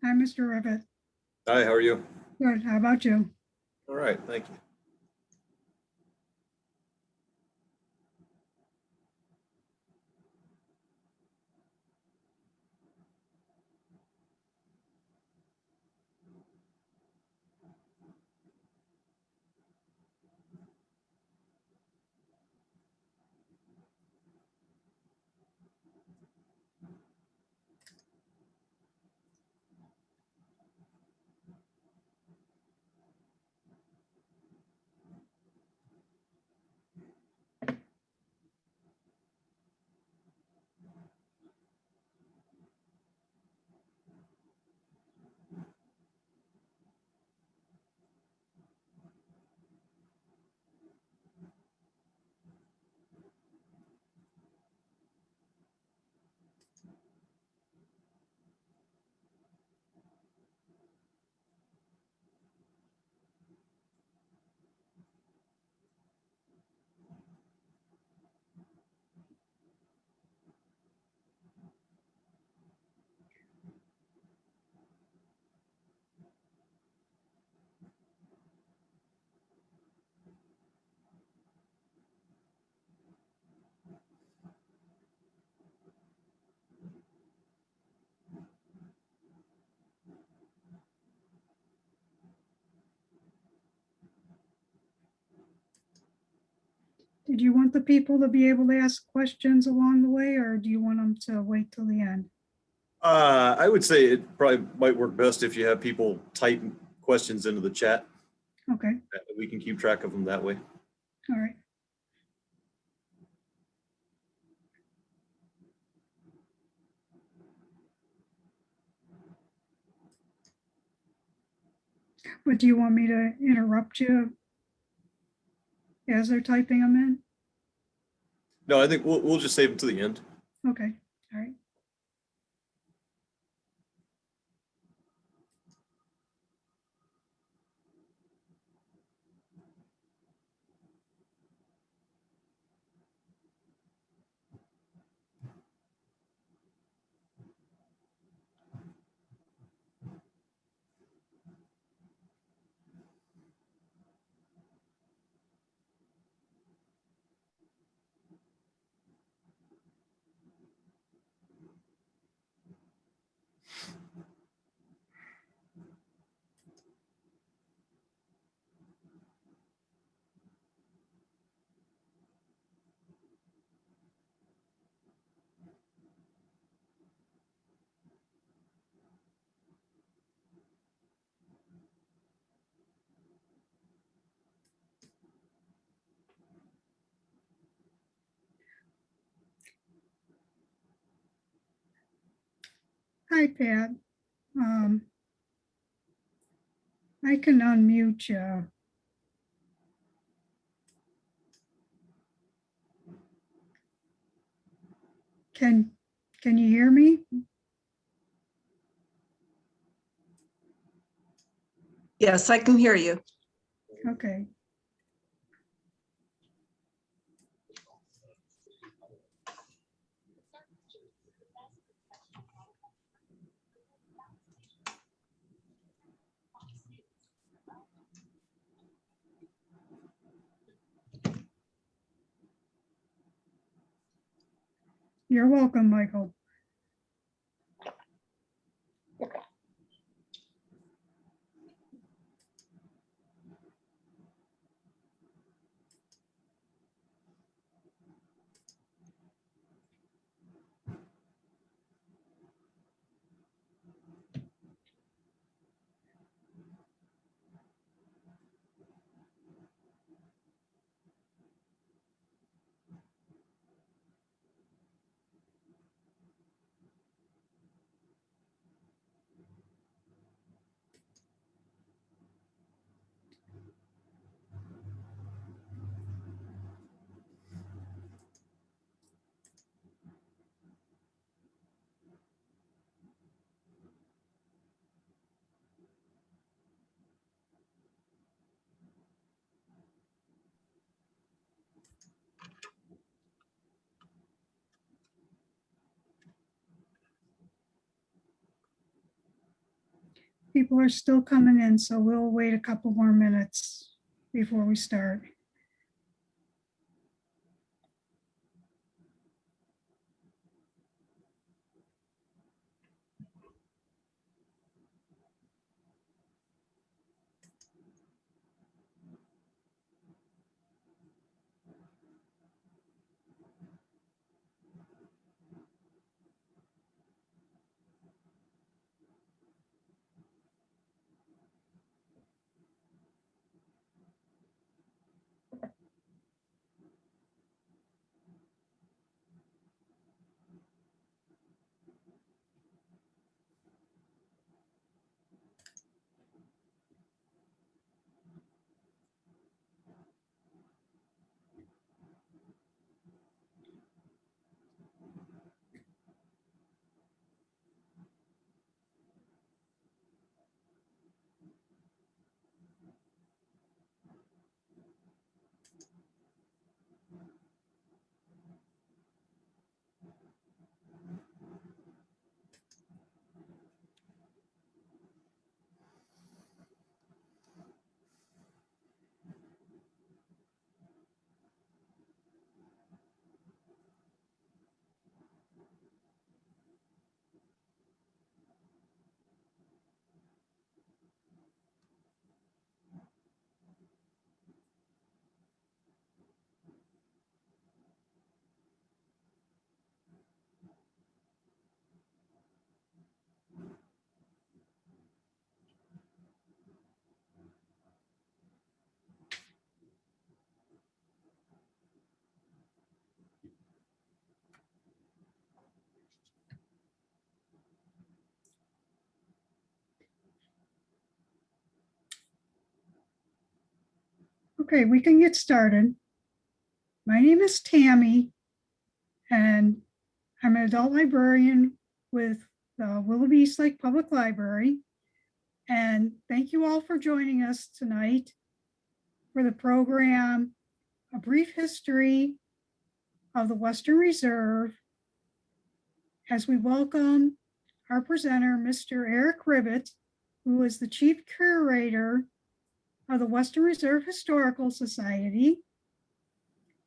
Hi, Mr. Rivet. Hi, how are you? Good. How about you? All right, thank you. Did you want the people to be able to ask questions along the way, or do you want them to wait till the end? I would say it probably might work best if you have people type questions into the chat. Okay, We can keep track of them that way. all right. But do you want me to interrupt you as they're typing them in? No, I think we'll just save them to the end. Okay, all right. Hi, Pat. I can unmute you. Can you hear me? Yes, I can hear you. Okay. You're welcome, Michael. People are still coming in, so we'll wait a couple more minutes before we start. Okay, we can get started. My name is Tammy, and I'm an adult librarian with the Willoughby-Eastlake Public Library. And thank you all for joining us tonight for the program, A Brief History of the Western Reserve, as we welcome our presenter, Mr. Eric Rivet, who is the Chief Curator of the Western Reserve Historical Society.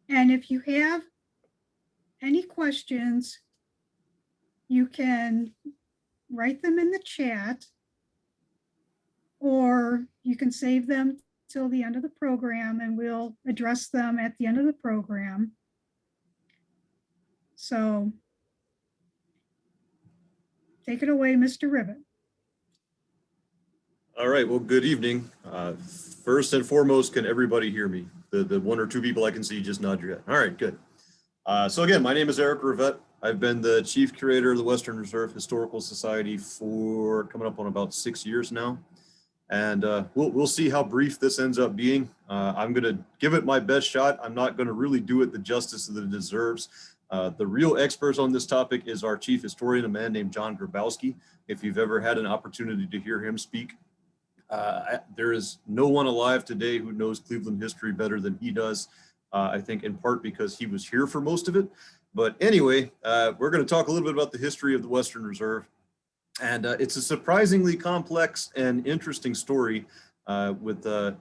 And if you have any questions, you can write them in the chat, or you can save them till the end of the program and we'll address them at the end of the program. So take it away, Mr. Rivet. All right, well, good evening. First and foremost, can everybody hear me? The one or two people I can see, just nod your head. All right, good. So again, my name is Eric Rivet. I've been the Chief Curator of the Western Reserve Historical Society for coming up on about 6 years now. And we'll see how brief this ends up being. I'm gonna give it my best shot. I'm not gonna really do it the justice that it deserves. The real expert on this topic is our chief historian, a man named John Grabowski. If you've ever had an opportunity to hear him speak, there is no one alive today who knows Cleveland history better than he does. I think in part because he was here for most of it. But anyway, we're going to talk a little bit about the history of the Western Reserve. And it's a surprisingly complex and interesting story with a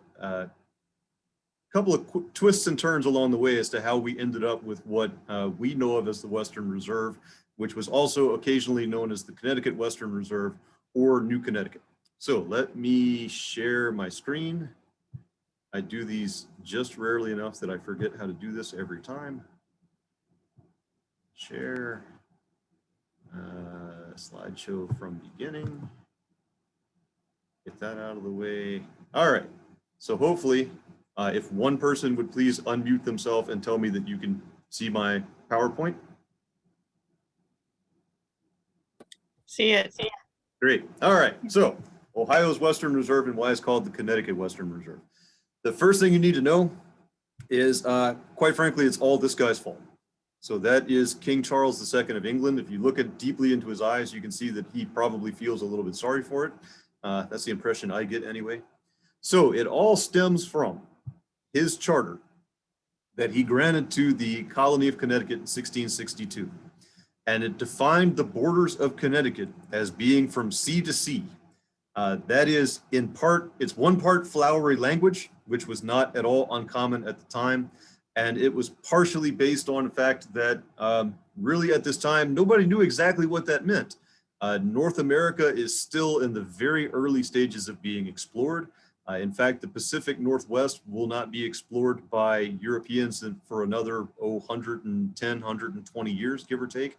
couple of twists and turns along the way as to how we ended up with what we know of as the Western Reserve, which was also occasionally known as the Connecticut Western Reserve or New Connecticut. So let me share my screen. I do these just rarely enough that I forget how to do this every time. Share, slideshow from beginning. Get that out of the way. All right, so hopefully, if one person would please unmute themselves and tell me that you can see my PowerPoint. See it. Great, all right, so Ohio's Western Reserve and why it's called the Connecticut Western Reserve. The first thing you need to know is, quite frankly, it's all this guy's fault. So that is King Charles II of England. If you look deeply into his eyes, you can see that he probably feels a little bit sorry for it. That's the impression I get anyway. So it all stems from his charter that he granted to the colony of Connecticut in 1662. And it defined the borders of Connecticut as being from sea to sea. That is in part, it's one part flowery language, which was not at all uncommon at the time. And it was partially based on the fact that really at this time, nobody knew exactly what that meant. North America is still in the very early stages of being explored. In fact, the Pacific Northwest will not be explored by Europeans for another 110, 120 years, give or take.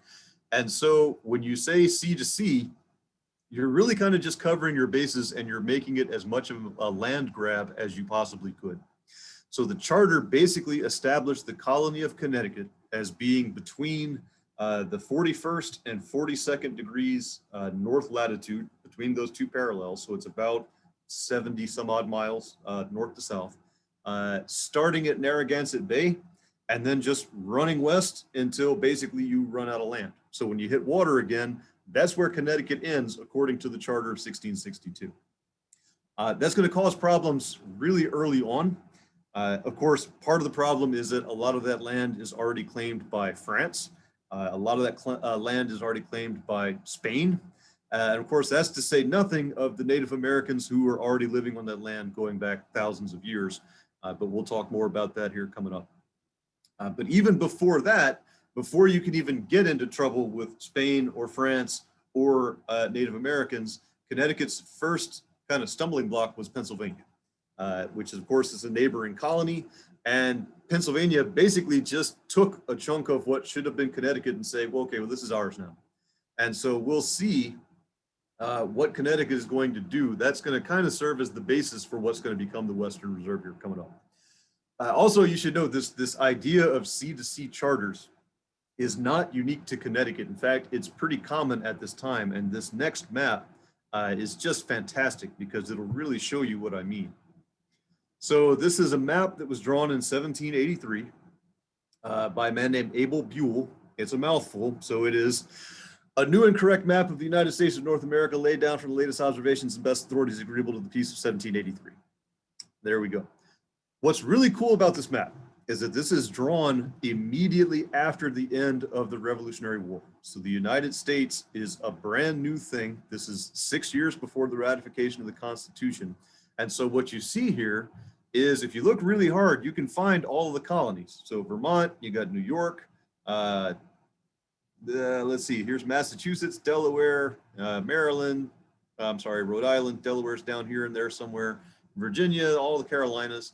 And so when you say sea to sea, you're really kind of just covering your bases and you're making it as much of a land grab as you possibly could. So the charter basically established the colony of Connecticut as being between the 41st and 42nd degrees north latitude, between those two parallels. So it's about 70 some odd miles north to south, starting at Narragansett Bay and then just running west until basically you run out of land. So when you hit water again, that's where Connecticut ends, according to the Charter of 1662. That's going to cause problems really early on. Of course, part of the problem is that a lot of that land is already claimed by France. A lot of that land is already claimed by Spain. And of course, that's to say nothing of the Native Americans who are already living on that land going back thousands of years. But we'll talk more about that here coming up. But even before that, before you can even get into trouble with Spain or France or Native Americans, Connecticut's first kind of stumbling block was Pennsylvania, which of course is a neighboring colony. And Pennsylvania basically just took a chunk of what should have been Connecticut and say, well, okay, well, this is ours now. And so we'll see what Connecticut is going to do. That's going to kind of serve as the basis for what's going to become the Western Reserve here coming up. Also, you should know this idea of sea-to-sea charters is not unique to Connecticut. In fact, it's pretty common at this time. And this next map is just fantastic because it'll really show you what I mean. So this is a map that was drawn in 1783 by a man named Abel Buell. It's a mouthful, so it is a new and correct map of the United States of North America laid down from the latest observations and best authorities agreeable to the peace of 1783. There we go. What's really cool about this map is that this is drawn immediately after the end of the Revolutionary War. So the United States is a brand new thing. This is 6 years before the ratification of the Constitution. And so what you see here is, if you look really hard, you can find all of the colonies. So Vermont, you got New York, let's see, here's Massachusetts, Delaware, Maryland, I'm sorry, Rhode Island, Delaware's down here and there somewhere, Virginia, all the Carolinas.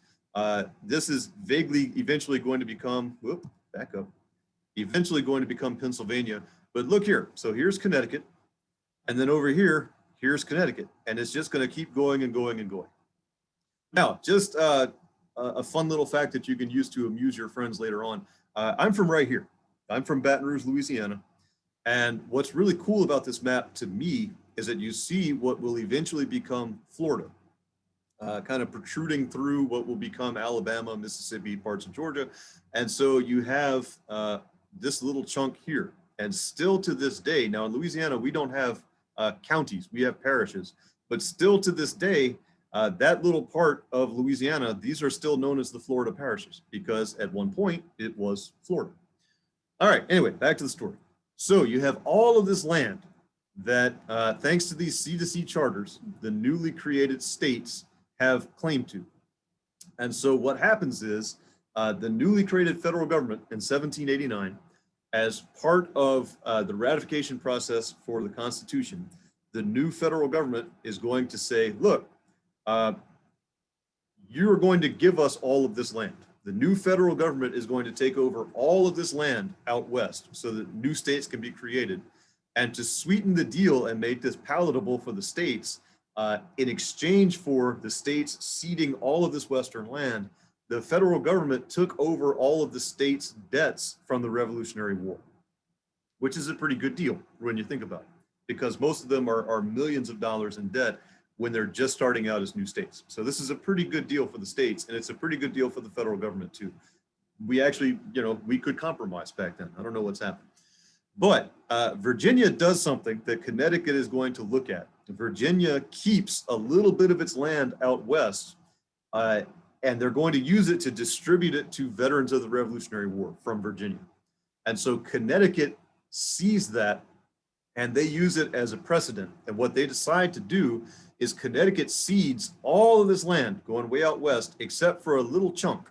This is vaguely eventually going to become, eventually going to become Pennsylvania. But look here, so here's Connecticut, and then over here, here's Connecticut, and it's just going to keep going and going and going. Now, just a fun little fact that you can use to amuse your friends later on. I'm from right here. I'm from Baton Rouge, Louisiana. And what's really cool about this map to me is that you see what will eventually become Florida, kind of protruding through what will become Alabama, Mississippi, parts of Georgia. And so you have this little chunk here. And still to this day, now in Louisiana, we don't have counties, we have parishes, but still to this day, that little part of Louisiana, these are still known as the Florida parishes because at one point it was Florida. All right, anyway, back to the story. So you have all of this land that thanks to these sea-to-sea charters, the newly created states have claim to. And so what happens is the newly created federal government in 1789, as part of the ratification process for the Constitution, the new federal government is going to say, look, you are going to give us all of this land. The new federal government is going to take over all of this land out west so that new states can be created. And to sweeten the deal and make this palatable for the states, in exchange for the states ceding all of this western land, the federal government took over all of the states' debts from the Revolutionary War, which is a pretty good deal when you think about it, because most of them are millions of dollars in debt when they're just starting out as new states. So this is a pretty good deal for the states, and it's a pretty good deal for the federal government too. We actually, we could compromise back then. I don't know what's happened. But Virginia does something that Connecticut is going to look at. Virginia keeps a little bit of its land out west, and they're going to use it to distribute it to veterans of the Revolutionary War from Virginia. And so Connecticut sees that, and they use it as a precedent. And what they decide to do is Connecticut cedes all of this land going way out west, except for a little chunk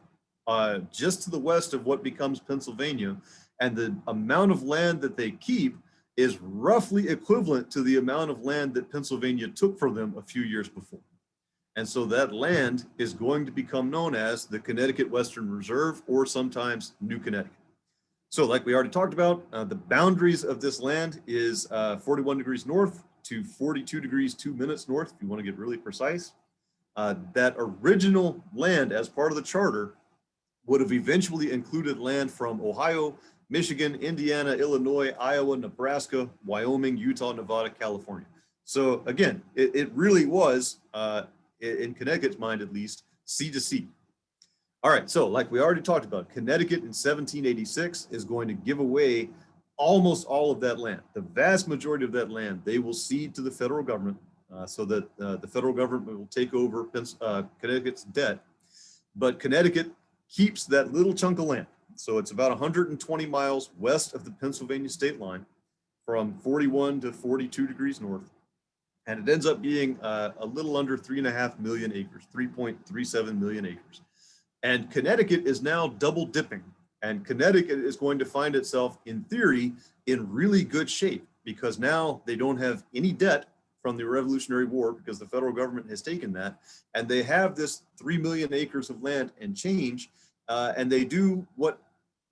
just to the west of what becomes Pennsylvania. And the amount of land that they keep is roughly equivalent to the amount of land that Pennsylvania took from them a few years before. And so that land is going to become known as the Connecticut Western Reserve, or sometimes New Connecticut. So like we already talked about, the boundaries of this land is 41 degrees north to 42 degrees 2 minutes north, if you want to get really precise. That original land as part of the charter would have eventually included land from Ohio, Michigan, Indiana, Illinois, Iowa, Nebraska, Wyoming, Utah, Nevada, California. So again, it really was, in Connecticut's mind at least, sea to sea. All right, so like we already talked about, Connecticut in 1786 is going to give away almost all of that land. The vast majority of that land, they will cede to the federal government so that the federal government will take over Connecticut's debt. But Connecticut keeps that little chunk of land. So it's about 120 miles west of the Pennsylvania state line, from 41 to 42 degrees north. And it ends up being a little under 3.5 million acres, 3.37 million acres. And Connecticut is now double dipping. And Connecticut is going to find itself, in theory, in really good shape, because now they don't have any debt from the Revolutionary War, because the federal government has taken that. And they have this 3 million acres of land and change. And they do what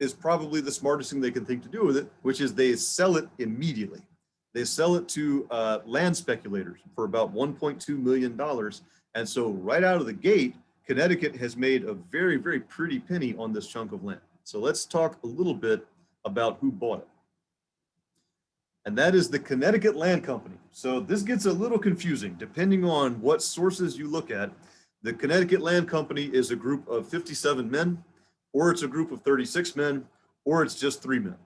is probably the smartest thing they can think to do with it, which is they sell it immediately. They sell it to land speculators for about $1.2 million. And so right out of the gate, Connecticut has made a very, very pretty penny on this chunk of land. So let's talk a little bit about who bought it. And that is the Connecticut Land Company. So this gets a little confusing depending on what sources you look at. The Connecticut Land Company is a group of 57 men, or it's a group of 36 men, or it's just 3 men.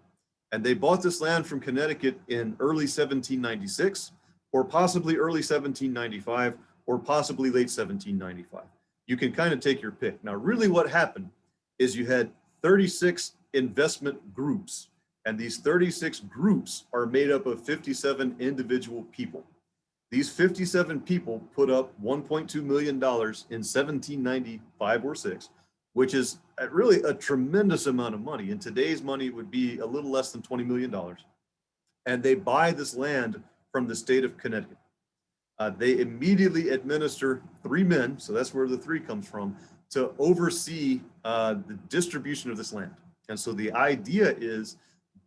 And they bought this land from Connecticut in early 1796, or possibly early 1795, or possibly late 1795. You can kind of take your pick. Now, really what happened is you had 36 investment groups, and these 36 groups are made up of 57 individual people. These 57 people put up $1.2 million in 1795 or 6, which is really a tremendous amount of money. In today's money, it would be a little less than $20 million. And they buy this land from the state of Connecticut. They immediately administer 3 men, so that's where the 3 comes from, to oversee the distribution of this land. And so the idea is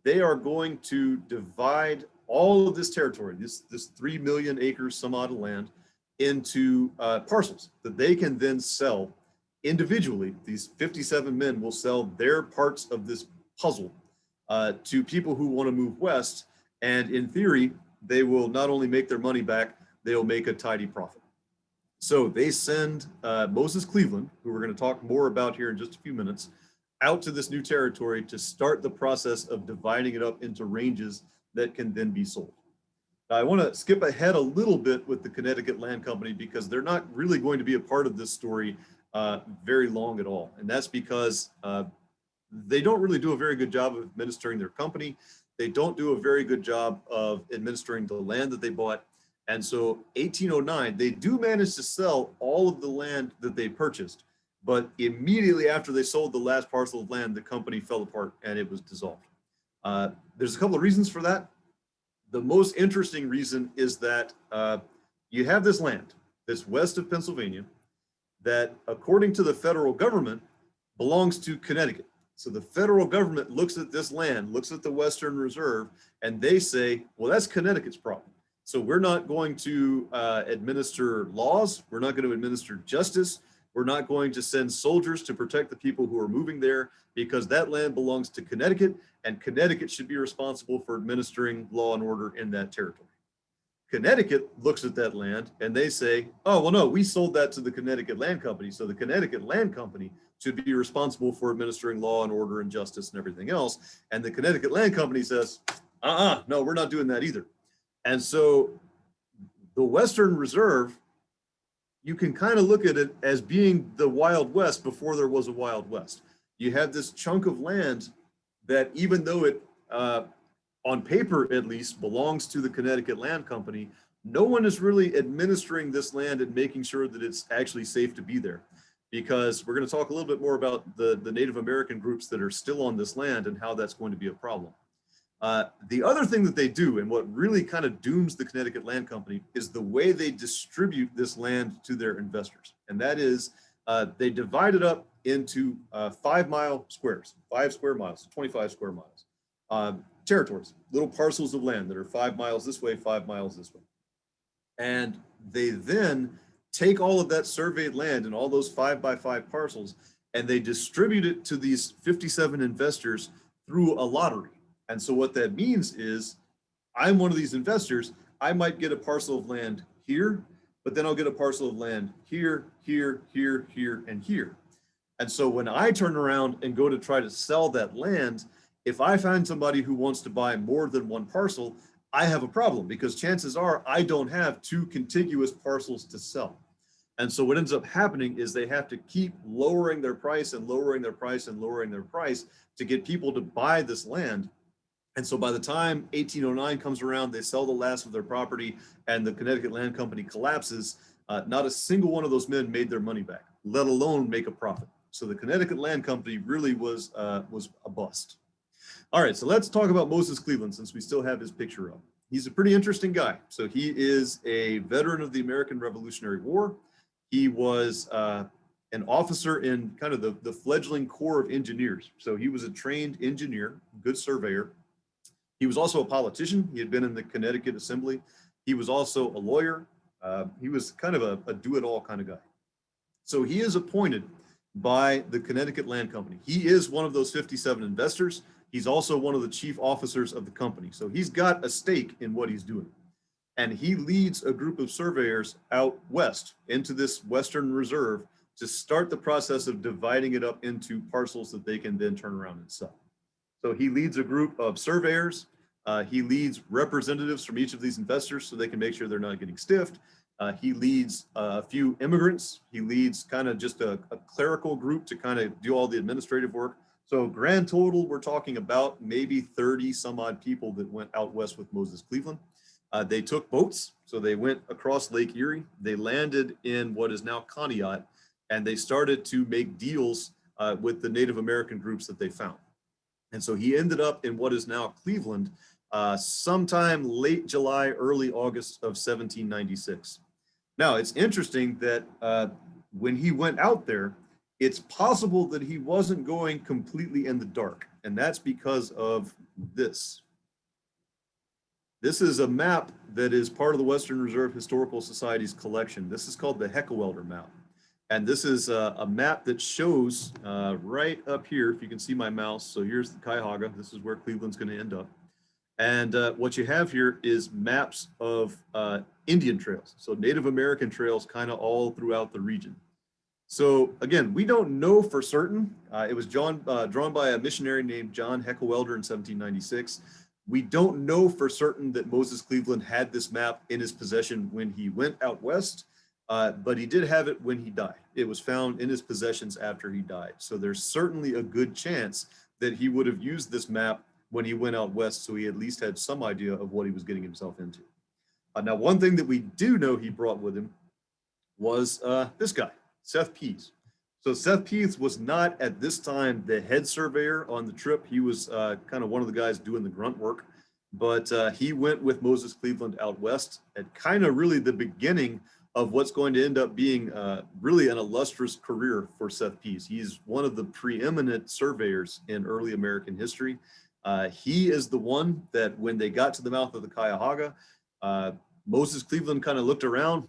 they are going to divide all of this territory, this 3 million acres some odd of land, into parcels that they can then sell individually. These 57 men will sell their parts of this puzzle to people who want to move west. And in theory, they will not only make their money back, they'll make a tidy profit. So they send Moses Cleveland, who we're going to talk more about here in just a few minutes, out to this new territory to start the process of dividing it up into ranges that can then be sold. Now, I want to skip ahead a little bit with the Connecticut Land Company because they're not really going to be a part of this story very long at all. And that's because they don't really do a very good job of administering their company. They don't do a very good job of administering the land that they bought. And so 1809, they do manage to sell all of the land that they purchased, but immediately after they sold the last parcel of land, the company fell apart and it was dissolved. There's a couple of reasons for that. The most interesting reason is that you have this land that's west of Pennsylvania that, according to the federal government, belongs to Connecticut. So the federal government looks at this land, looks at the Western Reserve, and they say, well, that's Connecticut's problem. So we're not going to administer laws. We're not going to administer justice. We're not going to send soldiers to protect the people who are moving there because that land belongs to Connecticut, and Connecticut should be responsible for administering law and order in that territory. Connecticut looks at that land and they say, oh, well, no, we sold that to the Connecticut Land Company. So the Connecticut Land Company should be responsible for administering law and order and justice and everything else. And the Connecticut Land Company says, no, we're not doing that either. And so the Western Reserve, you can kind of look at it as being the Wild West before there was a Wild West. You have this chunk of land that, even though it, on paper at least, belongs to the Connecticut Land Company, no one is really administering this land and making sure that it's actually safe to be there, because we're going to talk a little bit more about the Native American groups that are still on this land and how that's going to be a problem. The other thing that they do, and what really kind of dooms the Connecticut Land Company, is the way they distribute this land to their investors. And that is, they divide it up into 5 mile squares, 5 square miles, 25 square miles, territories, little parcels of land that are 5 miles this way, 5 miles this way. And they then take all of that surveyed land and all those 5 by 5 parcels, and they distribute it to these 57 investors through a lottery. And so what that means is, I'm one of these investors, I might get a parcel of land here, but then I'll get a parcel of land here, here, here, here, and here. And so when I turn around and go to try to sell that land, if I find somebody who wants to buy more than one parcel, I have a problem, because chances are I don't have 2 contiguous parcels to sell. And so what ends up happening is they have to keep lowering their price and lowering their price and lowering their price to get people to buy this land. And so by the time 1809 comes around, they sell the last of their property and the Connecticut Land Company collapses. Not a single one of those men made their money back, let alone make a profit. So the Connecticut Land Company really was a bust. All right, so let's talk about Moses Cleveland, since we still have his picture up. He's a pretty interesting guy. So he is a veteran of the American Revolutionary War. He was an officer in kind of the fledgling Corps of Engineers. So he was a trained engineer, good surveyor. He was also a politician. He had been in the Connecticut Assembly. He was also a lawyer. He was kind of a do-it-all kind of guy. So he is appointed by the Connecticut Land Company. He is one of those 57 investors. He's also one of the chief officers of the company. So he's got a stake in what he's doing. And he leads a group of surveyors out west into this Western Reserve to start the process of dividing it up into parcels that they can then turn around and sell. So he leads a group of surveyors. He leads representatives from each of these investors so they can make sure they're not getting stiffed. He leads a few immigrants. He leads kind of just a clerical group to kind of do all the administrative work. So grand total, we're talking about maybe 30 some odd people that went out west with Moses Cleveland. They took boats, so they went across Lake Erie. They landed in what is now Conneaut, and they started to make deals with the Native American groups that they found. And so he ended up in what is now Cleveland sometime late July, early August of 1796. Now, it's interesting that when he went out there, it's possible that he wasn't going completely in the dark. And that's because of this. This is a map that is part of the Western Reserve Historical Society's collection. This is called the Heckewelder map. And this is a map that shows right up here, if you can see my mouse. So here's the Cuyahoga. This is where Cleveland's going to end up. And what you have here is maps of Indian trails. So Native American trails kind of all throughout the region. So again, we don't know for certain. It was drawn by a missionary named John Heckewelder in 1796. We don't know for certain that Moses Cleveland had this map in his possession when he went out west, but he did have it when he died. It was found in his possessions after he died. So there's certainly a good chance that he would have used this map when he went out west, so he at least had some idea of what he was getting himself into. Now, one thing that we do know he brought with him was this guy, Seth Pease. So Seth Pease was not at this time the head surveyor on the trip. He was kind of one of the guys doing the grunt work, but he went with Moses Cleveland out west at kind of really the beginning of what's going to end up being really an illustrious career for Seth Pease. He's one of the preeminent surveyors in early American history. He is the one that when they got to the mouth of the Cuyahoga, Moses Cleveland kind of looked around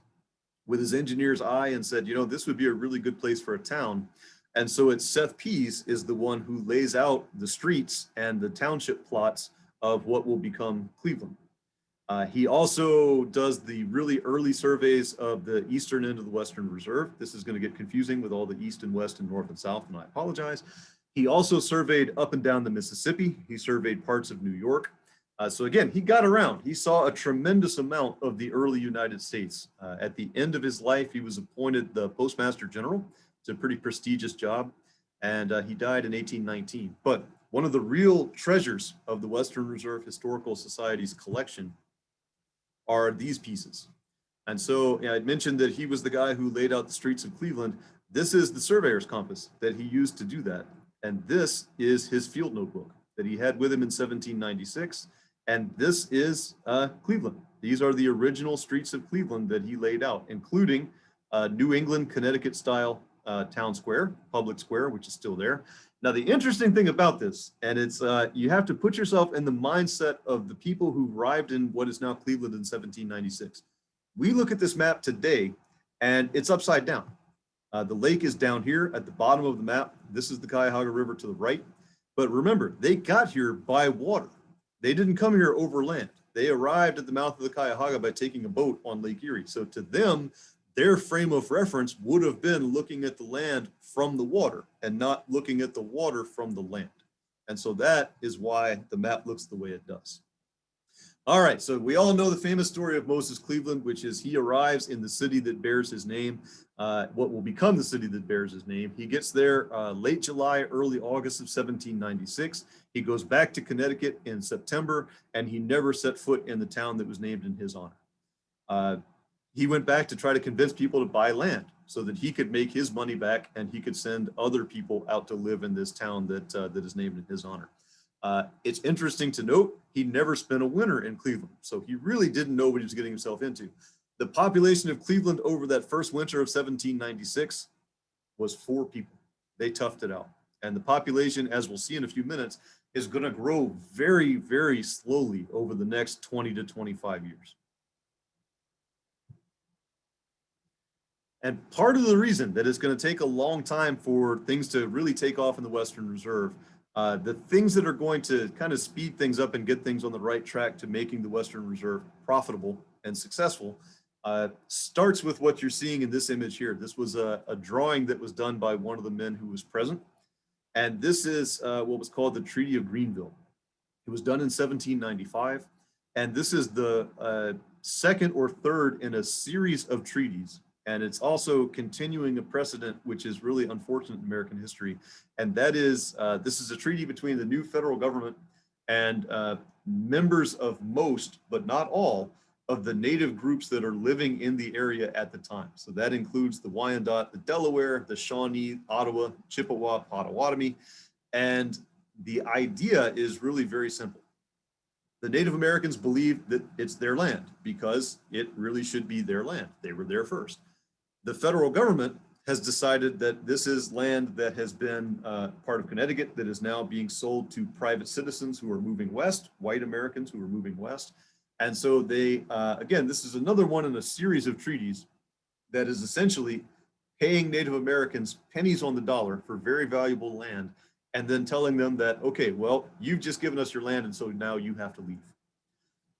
with his engineer's eye and said, you know, this would be a really good place for a town. And so it's Seth Pease is the one who lays out the streets and the township plots of what will become Cleveland. He also does the really early surveys of the eastern end of the Western Reserve. This is going to get confusing with all the east and west and north and south, and I apologize. He also surveyed up and down the Mississippi. He surveyed parts of New York. So again, he got around. He saw a tremendous amount of the early United States. At the end of his life, he was appointed the Postmaster General. It's a pretty prestigious job. And he died in 1819. But one of the real treasures of the Western Reserve Historical Society's collection are these pieces. And so I mentioned that he was the guy who laid out the streets of Cleveland. This is the surveyor's compass that he used to do that. And this is his field notebook that he had with him in 1796. And this is Cleveland. These are the original streets of Cleveland that he laid out, including New England, Connecticut style town square, public square, which is still there. Now, the interesting thing about this, and it's you have to put yourself in the mindset of the people who arrived in what is now Cleveland in 1796. We look at this map today and it's upside down. The lake is down here at the bottom of the map. This is the Cuyahoga River to the right. But remember, they got here by water. They didn't come here overland. They arrived at the mouth of the Cuyahoga by taking a boat on Lake Erie. So to them, their frame of reference would have been looking at the land from the water and not looking at the water from the land. And so that is why the map looks the way it does. All right, so we all know the famous story of Moses Cleveland, which is he arrives in the city that bears his name, what will become the city that bears his name. He gets there late July, early August of 1796. He goes back to Connecticut in September, and he never set foot in the town that was named in his honor. He went back to try to convince people to buy land so that he could make his money back and he could send other people out to live in this town that is named in his honor. It's interesting to note, he never spent a winter in Cleveland, so he really didn't know what he was getting himself into. The population of Cleveland over that first winter of 1796 was 4 people. They toughed it out. And the population, as we'll see in a few minutes, is going to grow very, very slowly over the next 20 to 25 years. And part of the reason that it's going to take a long time for things to really take off in the Western Reserve, the things that are going to kind of speed things up and get things on the right track to making the Western Reserve profitable and successful, starts with what you're seeing in this image here. This was a drawing that was done by one of the men who was present. And this is what was called the Treaty of Greenville. It was done in 1795. And this is the second or third in a series of treaties. And it's also continuing a precedent, which is really unfortunate in American history. And that is, this is a treaty between the new federal government and members of most, but not all, of the native groups that are living in the area at the time. So that includes the Wyandot, the Delaware, the Shawnee, Ottawa, Chippewa, Potawatomi. And the idea is really very simple. The Native Americans believe that it's their land because it really should be their land. They were there first. The federal government has decided that this is land that has been part of Connecticut that is now being sold to private citizens who are moving west, white Americans who are moving west. And so they, again, this is another one in a series of treaties that is essentially paying Native Americans pennies on the dollar for very valuable land and then telling them that, okay, well, you've just given us your land and so now you have to leave.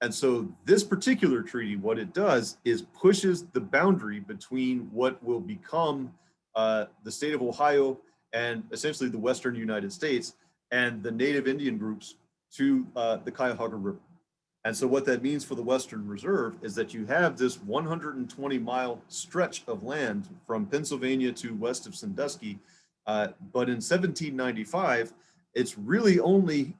And so this particular treaty, what it does is pushes the boundary between what will become the state of Ohio and essentially the Western United States and the native Indian groups to the Cuyahoga River. And so what that means for the Western Reserve is that you have this 120-mile stretch of land from Pennsylvania to west of Sandusky. But in 1795, it's really only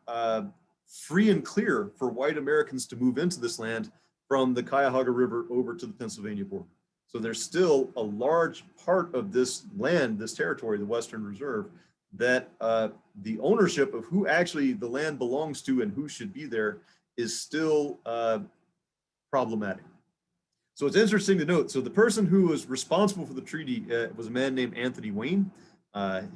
free and clear for white Americans to move into this land from the Cuyahoga River over to the Pennsylvania border. So there's still a large part of this land, this territory, the Western Reserve, that the ownership of who actually the land belongs to and who should be there is still problematic. So it's interesting to note, so the person who was responsible for the treaty was a man named Anthony Wayne.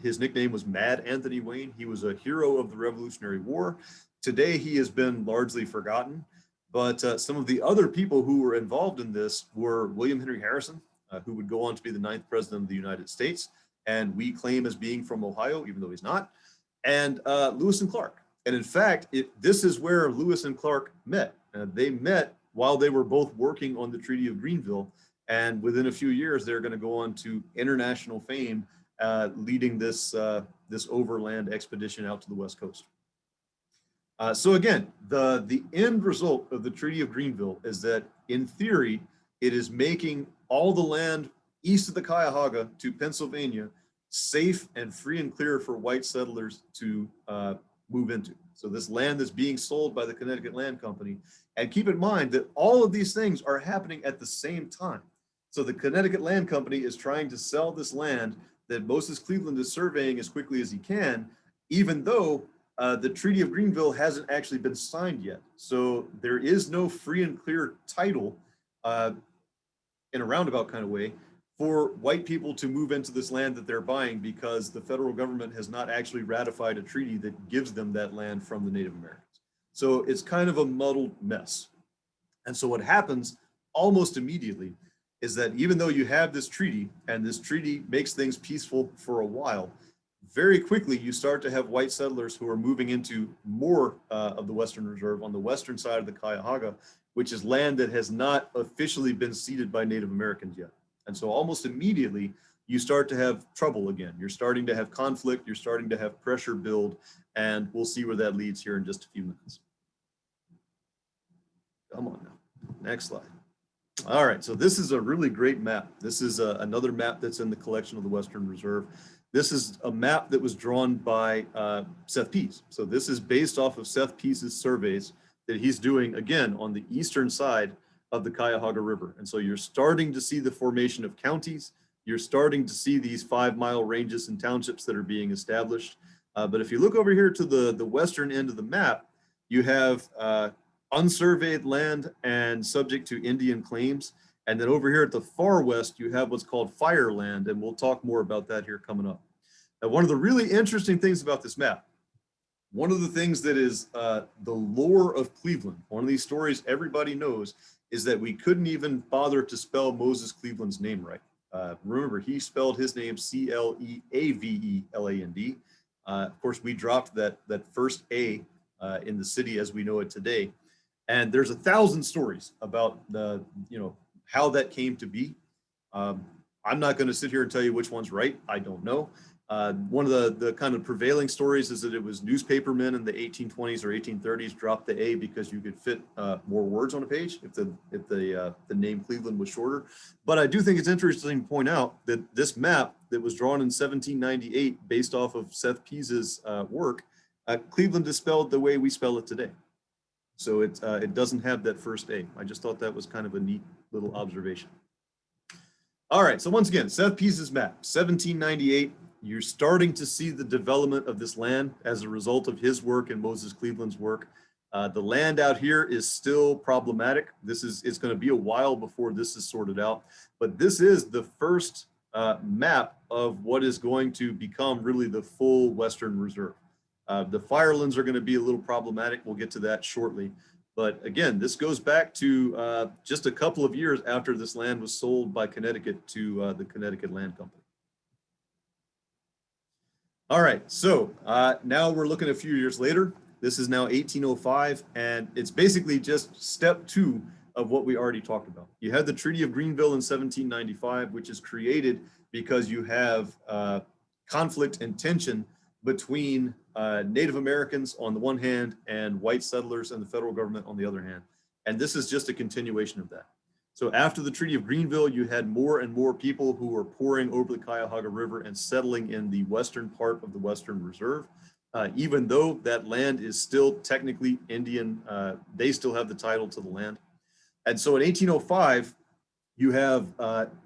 His nickname was Mad Anthony Wayne. He was a hero of the Revolutionary War. Today, he has been largely forgotten, but some of the other people who were involved in this were William Henry Harrison, who would go on to be the 9th president of the United States, and we claim as being from Ohio, even though he's not, and Lewis and Clark. And in fact, this is where Lewis and Clark met. They met while they were both working on the Treaty of Greenville, and within a few years, they're going to go on to international fame, leading this, this overland expedition out to the West Coast. So again, the end result of the Treaty of Greenville is that, in theory, it is making all the land east of the Cuyahoga to Pennsylvania safe and free and clear for white settlers to move into. So this land is being sold by the Connecticut Land Company. And keep in mind that all of these things are happening at the same time. So the Connecticut Land Company is trying to sell this land that Moses Cleveland is surveying as quickly as he can, even though the Treaty of Greenville hasn't actually been signed yet. So there is no free and clear title in a roundabout kind of way for white people to move into this land that they're buying, because the federal government has not actually ratified a treaty that gives them that land from the Native Americans. So it's kind of a muddled mess. And so what happens almost immediately is that even though you have this treaty, and this treaty makes things peaceful for a while, very quickly you start to have white settlers who are moving into more of the Western Reserve on the western side of the Cuyahoga, which is land that has not officially been ceded by Native Americans yet. And so almost immediately you start to have trouble again. You're starting to have conflict, you're starting to have pressure build, and we'll see where that leads here in just a few minutes. Come on now, next slide. All right, so this is a really great map. This is another map that's in the collection of the Western Reserve. This is a map that was drawn by Seth Pease. So this is based off of Seth Pease's surveys that he's doing, again, on the eastern side of the Cuyahoga River. And so you're starting to see the formation of counties. You're starting to see these 5-mile ranges and townships that are being established. But if you look over here to the western end of the map, you have unsurveyed land and subject to Indian claims. And then over here at the far west, you have what's called fire land, and we'll talk more about that here coming up. Now, one of the really interesting things about this map, one of the things that is the lore of Cleveland, one of these stories everybody knows, is that we couldn't even bother to spell Moses Cleveland's name right. Remember, he spelled his name Cleaveland. Of course, we dropped that first A in the city as we know it today. And there's 1,000 stories about the, how that came to be. I'm not going to sit here and tell you which one's right. I don't know. One of the kind of prevailing stories is that it was newspapermen in the 1820s or 1830s dropped the A because you could fit more words on a page if the name Cleveland was shorter. But I do think it's interesting to point out that this map that was drawn in 1798 based off of Seth Pease's work, Cleveland is spelled the way we spell it today. So it doesn't have that first A. I just thought that was kind of a neat little observation. All right, so once again, Seth Pease's map, 1798. You're starting to see the development of this land as a result of his work and Moses Cleveland's work. The land out here is still problematic. It's going to be a while before this is sorted out, but this is the first map of what is going to become really the full Western Reserve. The firelands are going to be a little problematic. We'll get to that shortly. But again, this goes back to just a couple of years after this land was sold by Connecticut to the Connecticut Land Company. All right, so now we're looking a few years later. This is now 1805, and it's basically just step 2 of what we already talked about. You had the Treaty of Greenville in 1795, which is created because you have conflict and tension between Native Americans on the one hand and white settlers and the federal government on the other hand. And this is just a continuation of that. So after the Treaty of Greenville, you had more and more people who were pouring over the Cuyahoga River and settling in the western part of the Western Reserve. Even though that land is still technically Indian, they still have the title to the land. And so in 1805, you have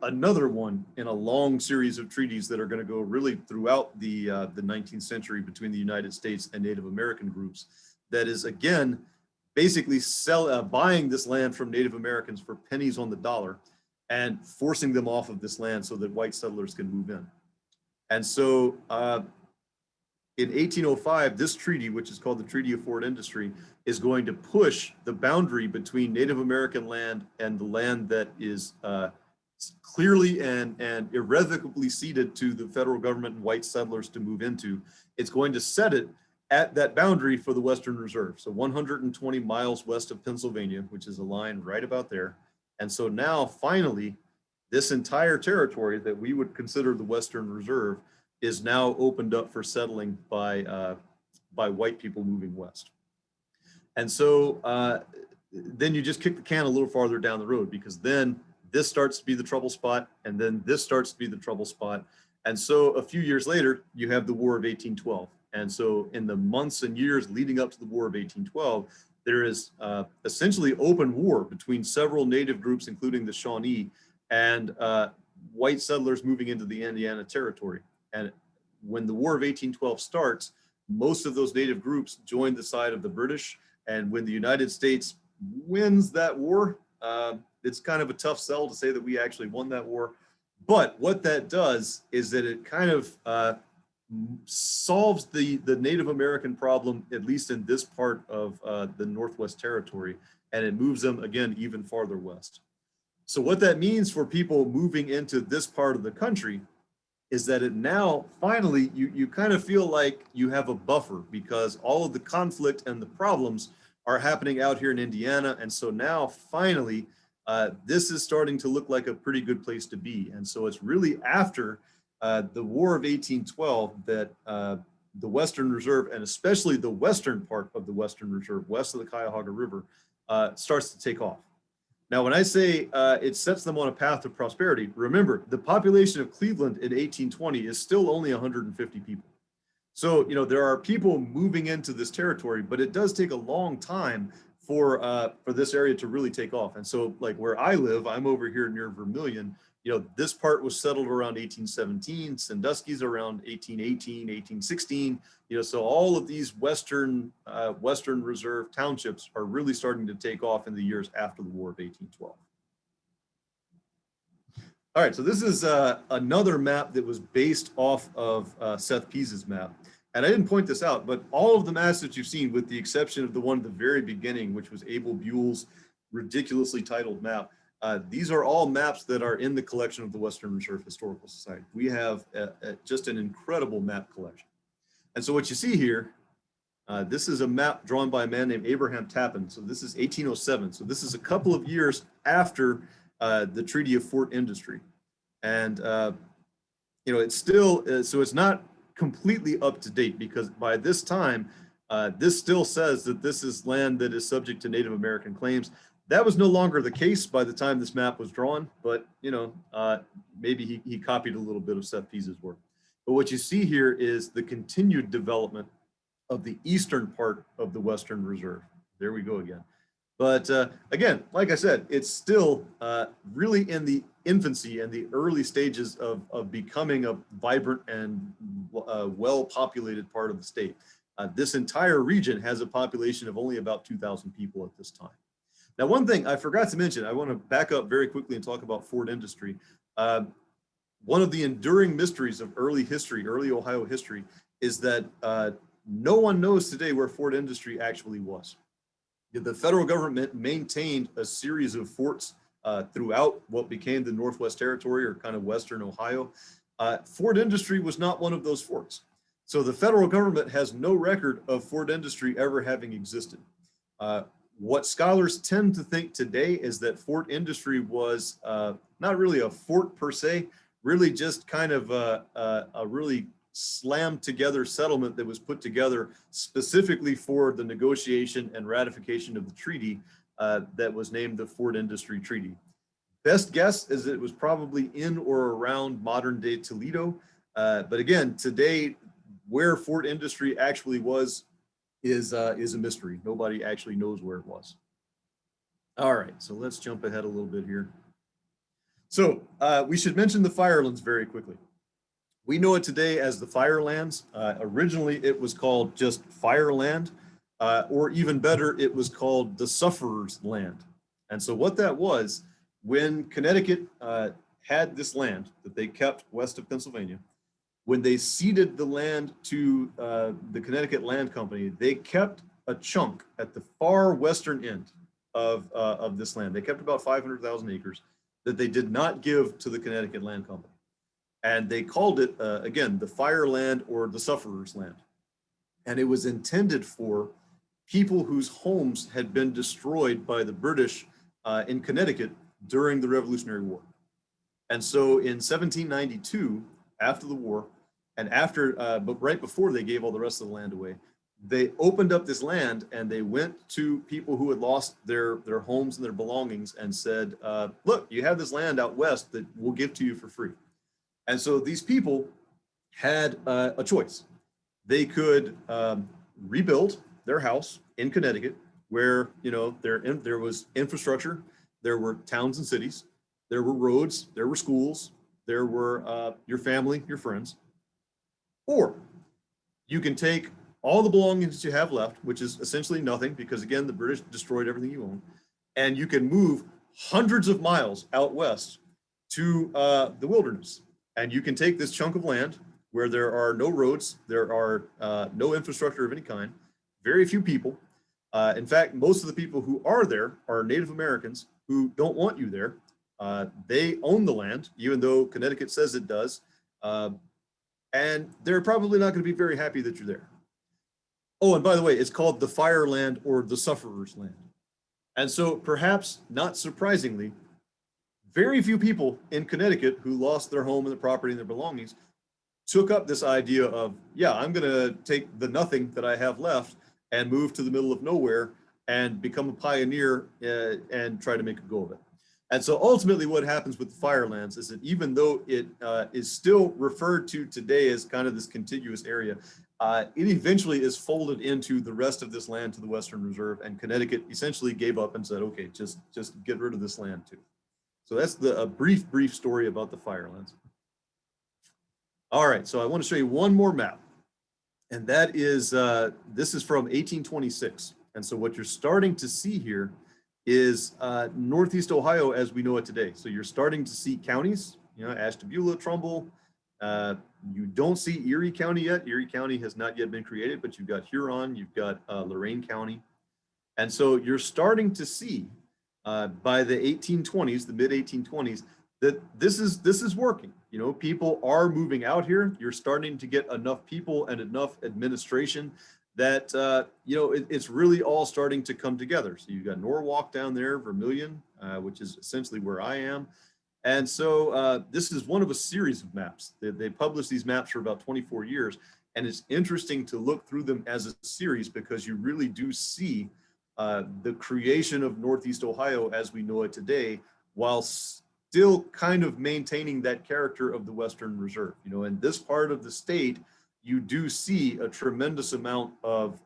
another one in a long series of treaties that are going to go really throughout the 19th century between the United States and Native American groups. That is, again, basically buying this land from Native Americans for pennies on the dollar and forcing them off of this land so that white settlers can move in. And so in 1805, this treaty, which is called the Treaty of Fort Industry, is going to push the boundary between Native American land and the land that is clearly and irrevocably ceded to the federal government and white settlers to move into. It's going to set it at that boundary for the Western Reserve. So 120 miles west of Pennsylvania, which is a line right about there. And so now finally, this entire territory that we would consider the Western Reserve is now opened up for settling by white people moving west. And so then you just kick the can a little farther down the road, because then this starts to be the trouble spot, and then this starts to be the trouble spot. And so a few years later, you have the War of 1812. And so in the months and years leading up to the War of 1812, there is essentially open war between several native groups, including the Shawnee, and white settlers moving into the Indiana Territory. And when the War of 1812 starts, most of those native groups join the side of the British. And when the United States wins that war, it's kind of a tough sell to say that we actually won that war. But what that does is that it kind of solves the Native American problem, at least in this part of the Northwest Territory, and it moves them, again, even farther west. So what that means for people moving into this part of the country is that it now, finally, you kind of feel like you have a buffer, because all of the conflict and the problems are happening out here in Indiana. And so now, finally, this is starting to look like a pretty good place to be. And so it's really after the War of 1812 that the Western Reserve, and especially the western part of the Western Reserve, west of the Cuyahoga River, starts to take off. Now, when I say it sets them on a path to prosperity, remember, the population of Cleveland in 1820 is still only 150 people. So, you know, there are people moving into this territory, but it does take a long time for this area to really take off. And so, like where I live, I'm over here near Vermilion. You know, this part was settled around 1817, Sandusky's around 1818, 1816. You know, so all of these Western Reserve townships are really starting to take off in the years after the War of 1812. All right, so this is another map that was based off of Seth Pease's map. And I didn't point this out, but all of the maps that you've seen, with the exception of the one at the very beginning, which was Abel Buell's ridiculously titled map, these are all maps that are in the collection of the Western Reserve Historical Society. We have just an incredible map collection. And so what you see here, this is a map drawn by a man named Abraham Tappan. So this is 1807. So this is a couple of years after the Treaty of Fort Industry. And, you know, it's still, so it's not completely up to date, because by this time, this still says that this is land that is subject to Native American claims. That was no longer the case by the time this map was drawn, but, you know, maybe he copied a little bit of Seth Pease's work. But what you see here is the continued development of the eastern part of the Western Reserve. There we go again. But again, like I said, it's still really in the infancy and the early stages of becoming a vibrant and well-populated part of the state. This entire region has a population of only about 2,000 people at this time. Now, one thing I forgot to mention, I want to back up very quickly and talk about Fort Industry. One of the enduring mysteries of early history, early Ohio history, is that no one knows today where Fort Industry actually was. The federal government maintained a series of forts throughout what became the Northwest Territory, or kind of Western Ohio. Fort Industry was not one of those forts. So the federal government has no record of Fort Industry ever having existed. What scholars tend to think today is that Fort Industry was not really a fort per se, really just kind of a really slammed together settlement that was put together specifically for the negotiation and ratification of the treaty that was named the Fort Industry Treaty. Best guess is that it was probably in or around modern day Toledo. But again, today, where Fort Industry actually was is a mystery. Nobody actually knows where it was. All right, so let's jump ahead a little bit here. So we should mention the Firelands very quickly. We know it today as the Firelands. Originally, it was called just Fireland, or even better, it was called the Sufferers' Land. And so what that was, when Connecticut had this land that they kept west of Pennsylvania, when they ceded the land to the Connecticut Land Company, they kept a chunk at the far western end of this land. They kept about 500,000 acres that they did not give to the Connecticut Land Company. And they called it, again, the Fireland or the Sufferers' Land. And it was intended for people whose homes had been destroyed by the British in Connecticut during the Revolutionary War. And so in 1792, after the war, and after, but right before they gave all the rest of the land away, they opened up this land and they went to people who had lost their homes and their belongings and said, look, you have this land out west that we'll give to you for free. And so these people had a choice. they could rebuild their house in Connecticut, where there was infrastructure, there were towns and cities, there were roads, there were schools, there were your family, your friends. Or you can take all the belongings you have left, which is essentially nothing, because again, the British destroyed everything you own, and you can move hundreds of miles out west to the wilderness. And you can take this chunk of land where there are no roads, there are no infrastructure of any kind, very few people. In fact, most of the people who are there are Native Americans who don't want you there. They own the land, even though Connecticut says it does. And they're probably not going to be very happy that you're there. Oh, and by the way, it's called the Fire Land or the Sufferer's Land. And so perhaps not surprisingly, very few people in Connecticut who lost their home and their property and their belongings took up this idea of, yeah, I'm going to take the nothing that I have left and move to the middle of nowhere and become a pioneer and try to make a go of it. And so ultimately what happens with the Firelands is that even though it is still referred to today as kind of this contiguous area, it eventually is folded into the rest of this land to the Western Reserve, and Connecticut essentially gave up and said, okay, just get rid of this land too. So that's a brief story about the Firelands. All right, so I want to show you one more map, and that is, this is from 1826. And so what you're starting to see here is Northeast Ohio as we know it today. So you're starting to see counties, Ashtabula, Trumbull. You don't see Erie County yet. Erie County has not yet been created, but you've got Huron, you've got Lorain County. And so you're starting to see by the 1820s, the mid 1820s, that this is working. People are moving out here. You're starting to get enough people and enough administration that it's really all starting to come together. So you've got Norwalk down there, Vermilion, which is essentially where I am. And so this is one of a series of maps. They published these maps for about 24 years. And it's interesting to look through them as a series because you really do see the creation of Northeast Ohio as we know it today, while still kind of maintaining that character of the Western Reserve. In this part of the state, you do see a tremendous amount of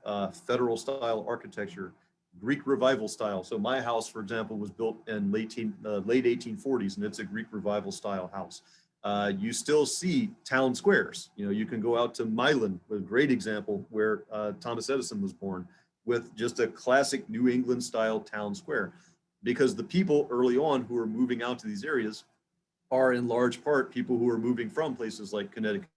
federal style architecture, Greek Revival style. So my house, for example, was built in late 1840s, and it's a Greek Revival style house. You still see town squares. You can go out to Milan, a great example where Thomas Edison was born, with just a classic New England style town square. Because the people early on who are moving out to these areas are in large part people who are moving from places like Connecticut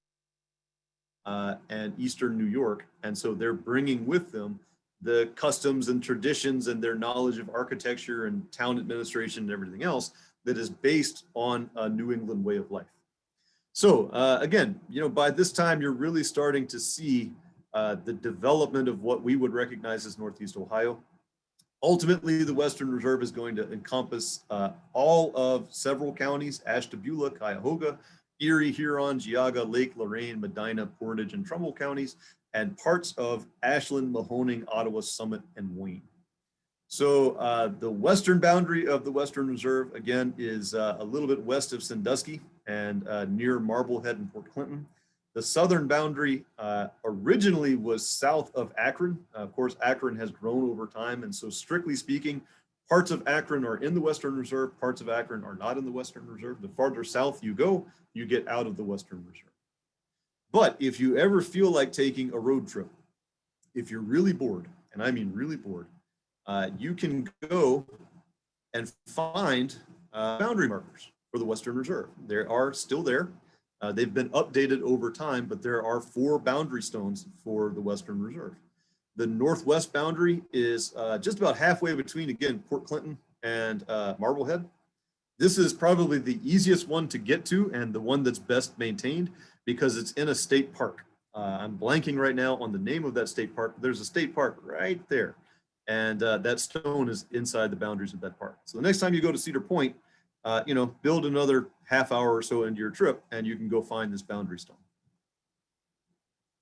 and Eastern New York. And so they're bringing with them the customs and traditions and their knowledge of architecture and town administration and everything else that is based on a New England way of life. So again, by this time, you're really starting to see the development of what we would recognize as Northeast Ohio. Ultimately, the Western Reserve is going to encompass all of several counties: Ashtabula, Cuyahoga, Erie, Huron, Geauga, Lake, Lorain, Medina, Portage, and Trumbull counties, and parts of Ashland, Mahoning, Ottawa, Summit, and Wayne. So the western boundary of the Western Reserve, again, is a little bit west of Sandusky and near Marblehead and Port Clinton. The southern boundary originally was south of Akron. Of course, Akron has grown over time. And so strictly speaking, parts of Akron are in the Western Reserve, parts of Akron are not in the Western Reserve. The farther south you go, you get out of the Western Reserve. But if you ever feel like taking a road trip, if you're really bored, and I mean really bored, you can go and find boundary markers for the Western Reserve. They are still there. They've been updated over time, but there are 4 boundary stones for the Western Reserve. The northwest boundary is just about halfway between, again, Port Clinton and Marblehead. This is probably the easiest one to get to and the one that's best maintained because it's in a state park. I'm blanking right now on the name of that state park. There's a state park right there. And that stone is inside the boundaries of that park. So the next time you go to Cedar Point, build another half hour or so into your trip and you can go find this boundary stone.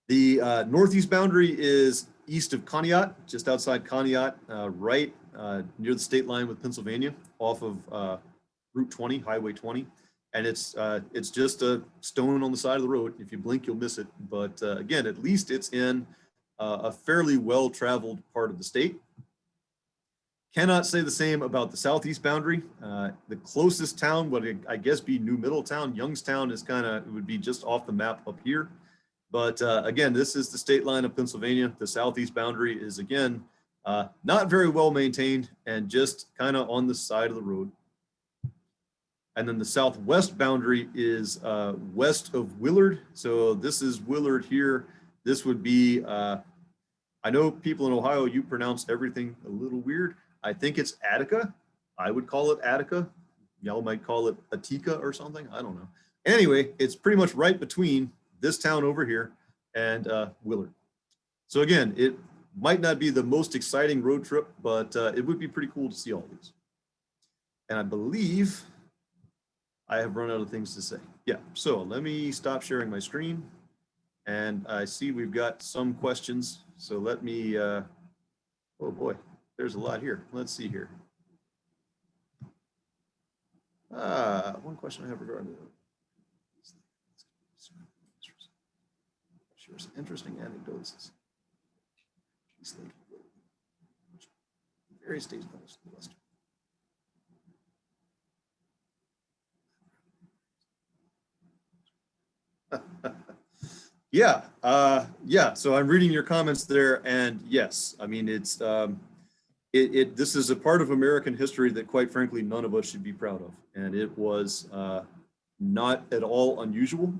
The northeast boundary is east of Conneaut, just outside Conneaut, right near the state line with Pennsylvania, off of Route 20, Highway 20. and it's just a stone on the side of the road. If you blink, you'll miss it. But again, at least it's in a fairly well-traveled part of the state. Cannot say the same about the southeast boundary. The closest town would, I guess, be New Middletown. Youngstown is it would be just off the map up here. But again, this is the state line of Pennsylvania. The southeast boundary is, again, not very well maintained and just kind of on the side of the road. And then the southwest boundary is west of Willard. So this is Willard here. This would be, I know people in Ohio, you pronounce everything a little weird. I think it's Attica. I would call it Attica. Y'all might call it Attica or something. I don't know. Anyway, it's pretty much right between this town over here and Willard. So again, it might not be the most exciting road trip, but it would be pretty cool to see all these. And I believe I have run out of things to say. Yeah, so let me stop sharing my screen. And I see we've got some questions. So let me, oh boy, there's a lot here. Let's see here. One question I have regarding share some interesting anecdotes. Various states of the Western. Yeah. So I'm reading your comments there, and yes, I mean it's this is a part of American history that, quite frankly, none of us should be proud of, and it was not at all unusual.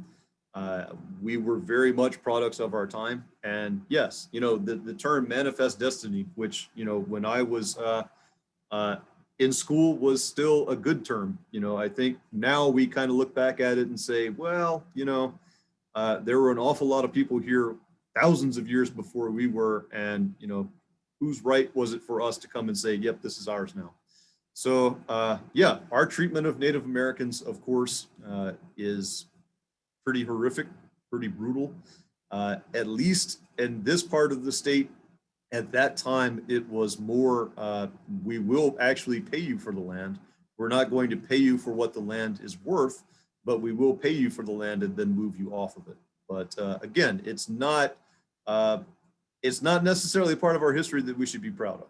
We were very much products of our time, and yes, you know, the term manifest destiny, which, you know, when I was in school was still a good term. You know, I think now we kind of look back at it and say, well, you know, there were an awful lot of people here thousands of years before we were, and, you know, whose right was it for us to come and say, yep, this is ours now? So yeah, our treatment of Native Americans, of course, is pretty horrific, pretty brutal. At least in this part of the state, at that time, it was more, we will actually pay you for the land. We're not going to pay you for what the land is worth, but we will pay you for the land and then move you off of it. But again, it's not necessarily part of our history that we should be proud of.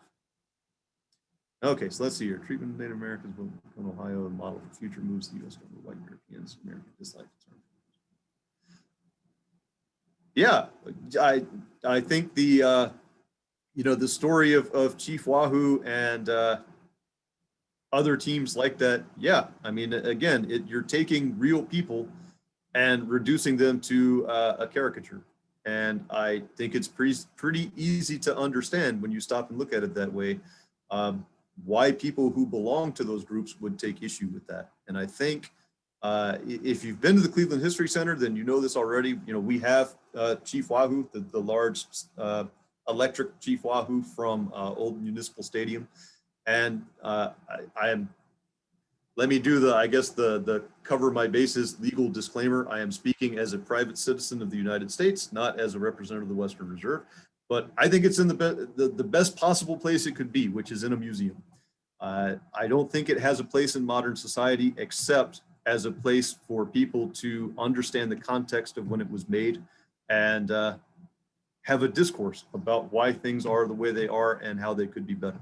Okay, so let's see here. Treatment of Native Americans in Ohio, a model for future moves to the U.S. government, white Europeans, American dislike the term. Yeah, I think the you know, the story of Chief Wahoo and other teams like that. Yeah, I mean, again, you're taking real people and reducing them to a caricature. And I think it's pretty easy to understand when you stop and look at it that way, why people who belong to those groups would take issue with that. And I think if you've been to the Cleveland History Center, then you know this already. You know, we have Chief Wahoo, the large electric Chief Wahoo from Old Municipal Stadium. And let me do the cover my bases legal disclaimer. I am speaking as a private citizen of the United States, not as a representative of the Western Reserve. But I think it's in the best possible place it could be, which is in a museum. I don't think it has a place in modern society, except as a place for people to understand the context of when it was made and have a discourse about why things are the way they are and how they could be better.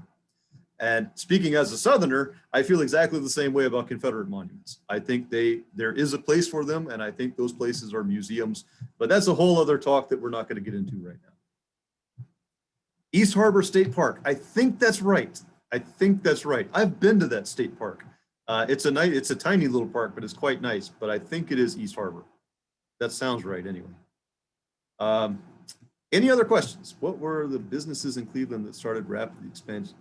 And speaking as a Southerner, I feel exactly the same way about Confederate monuments. I think there is a place for them, and I think those places are museums, but that's a whole other talk that we're not going to get into right now. East Harbor State Park, I think that's right. I think that's right. I've been to that state park. It's a tiny little park, but it's quite nice, but I think it is East Harbor. That sounds right anyway. Any other questions? What were the businesses in Cleveland that started rapidly expanding?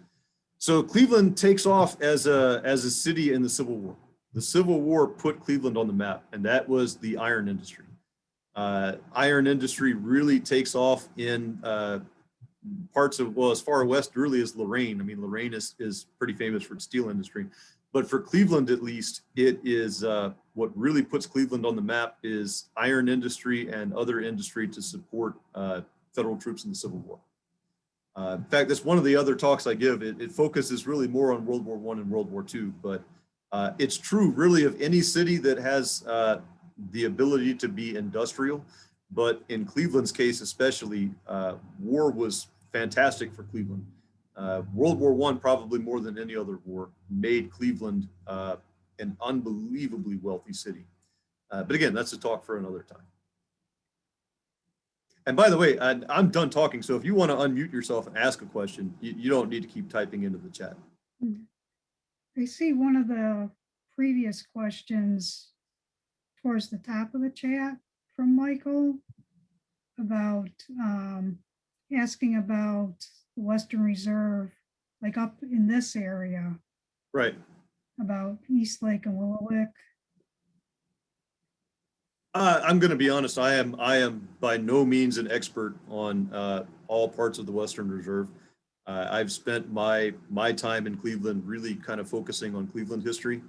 So Cleveland takes off as a city in the Civil War. The Civil War put Cleveland on the map, and that was the iron industry. Iron industry really takes off in parts of, well, as far west really as Lorraine. I mean, Lorraine is pretty famous for its steel industry. But for Cleveland, at least, it is what really puts Cleveland on the map is iron industry and other industry to support federal troops in the Civil War. In fact, that's one of the other talks I give. It focuses really more on World War I and World War II, but It's true really of any city that has the ability to be industrial, but in Cleveland's case especially, war was fantastic for Cleveland. World War I, probably more than any other war, made Cleveland an unbelievably wealthy city. But again, that's a talk for another time. And by the way, I'm done talking. So if you want to unmute yourself and ask a question, you don't need to keep typing into the chat. I see one of the previous questions towards the top of the chat from Michael about asking about the Western Reserve, like up in this area, Right. about Eastlake and Willoughby. I'm going to be honest. I am by no means an expert on all parts of the Western Reserve. I've spent my time in Cleveland really kind of focusing on Cleveland history.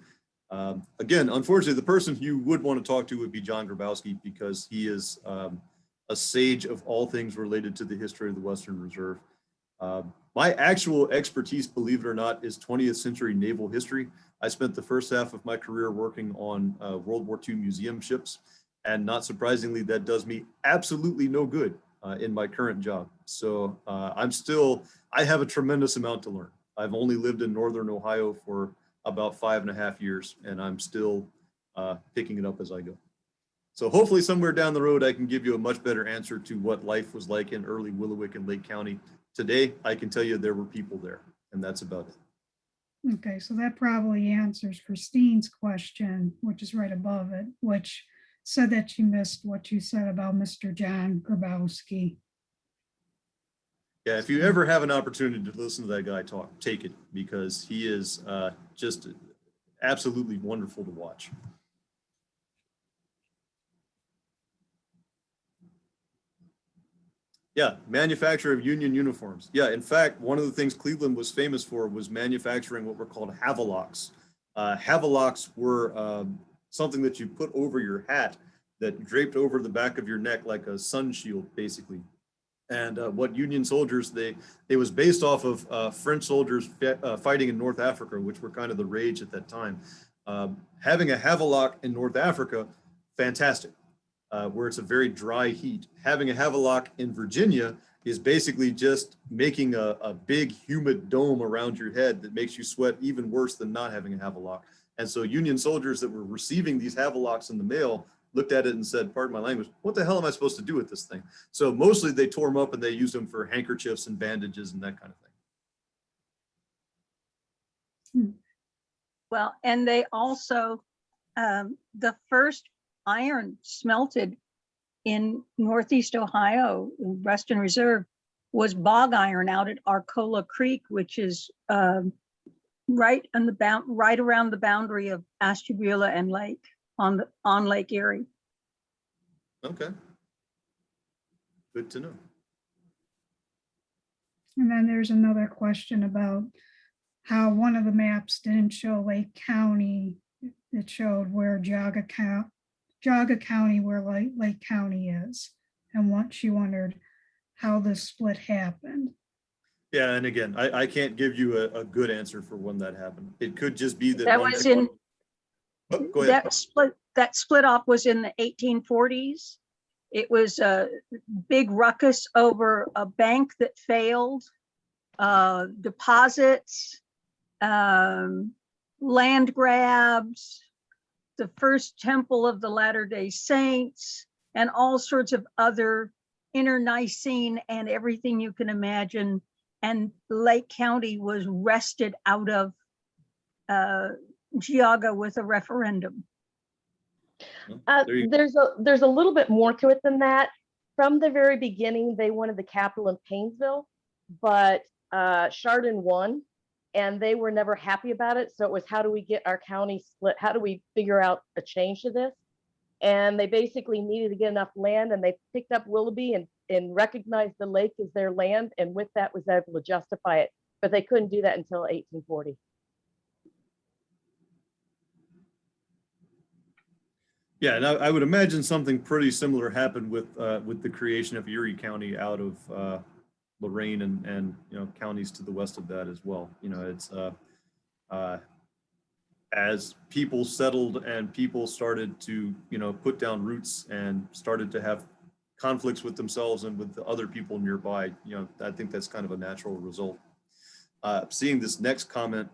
Again, unfortunately, the person you would want to talk to would be John Grabowski, because he is a sage of all things related to the history of the Western Reserve. My actual expertise, believe it or not, is 20th century naval history. I spent the first half of my career working on World War II museum ships. And not surprisingly, that does me absolutely no good in my current job. So I have a tremendous amount to learn. I've only lived in Northern Ohio for about 5.5 years, and I'm still picking it up as I go. So hopefully somewhere down the road, I can give you a much better answer to what life was like in early Willoughby and Lake County. Today, I can tell you there were people there, and that's about it. Okay, so that probably answers Christine's question, which is right above it, which said that you missed what you said about Mr. John Grabowski. Yeah, if you ever have an opportunity to listen to that guy talk, take it, because he is just absolutely wonderful to watch. Yeah, manufacture of Union uniforms. Yeah, in fact, one of the things Cleveland was famous for was manufacturing what were called havelocks. Havelocks were something that you put over your hat that draped over the back of your neck like a sun shield, basically. And what Union soldiers, it was based off of French soldiers fighting in North Africa, which were kind of the rage at that time. Having a havelock in North Africa, fantastic, where it's a very dry heat. Having a havelock in Virginia is basically just making a big humid dome around your head that makes you sweat even worse than not having a havelock. And so Union soldiers that were receiving these havelocks in the mail looked at it and said, pardon my language, what the hell am I supposed to do with this thing? So mostly they tore them up and they used them for handkerchiefs and bandages and that kind of thing. Well, and they also, the first iron smelted in Northeast Ohio, in Western Reserve, was bog iron out at Arcola Creek, which is right around the boundary of Ashtabula and Lake on Lake Erie. Okay. Good to know. And then there's another question about how one of the maps didn't show Lake County. It showed where Geauga County, where Lake County is. And what she wondered how the split happened. Yeah, and again, I can't give you a good answer for when that happened. It could just be that That was in, oh, go ahead. that split off was in the 1840s. It was a big ruckus over a bank that failed, deposits, land grabs, the first temple of the Latter-day Saints, and all sorts of other internecine and everything you can imagine. And Lake County was wrested out of Geauga with a referendum. There's a little bit more to it than that. From the very beginning, they wanted the capital in Painesville, but Chardon won, and they were never happy about it. So it was, how do we get our county split? How do we figure out a change to this? And they basically needed to get enough land, and they picked up Willoughby and recognized the lake as their land, and with that was able to justify it. But they couldn't do that until 1840. Yeah, and I would imagine something pretty similar happened with the creation of Erie County out of Lorain and counties to the west of that as well. It's as people settled and people started to, put down roots and started to have conflicts with themselves and with the other people nearby, I think that's kind of a natural result. Seeing this next comment,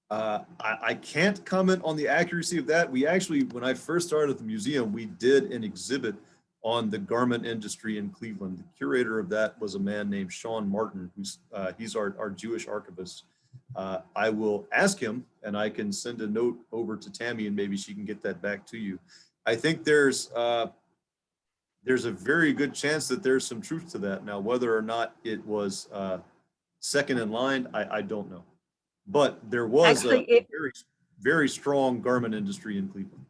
I can't comment on the accuracy of that. We actually, when I first started at the museum, we did an exhibit on the garment industry in Cleveland. The curator of that was a man named Sean Martin, he's our Jewish archivist. I will ask him, and I can send a note over to Tammy, and maybe she can get that back to you. I think there's a very good chance that there's some truth to that. Now, whether or not it was second in line, I don't know. But there was Actually, a very, very strong garment industry in Cleveland.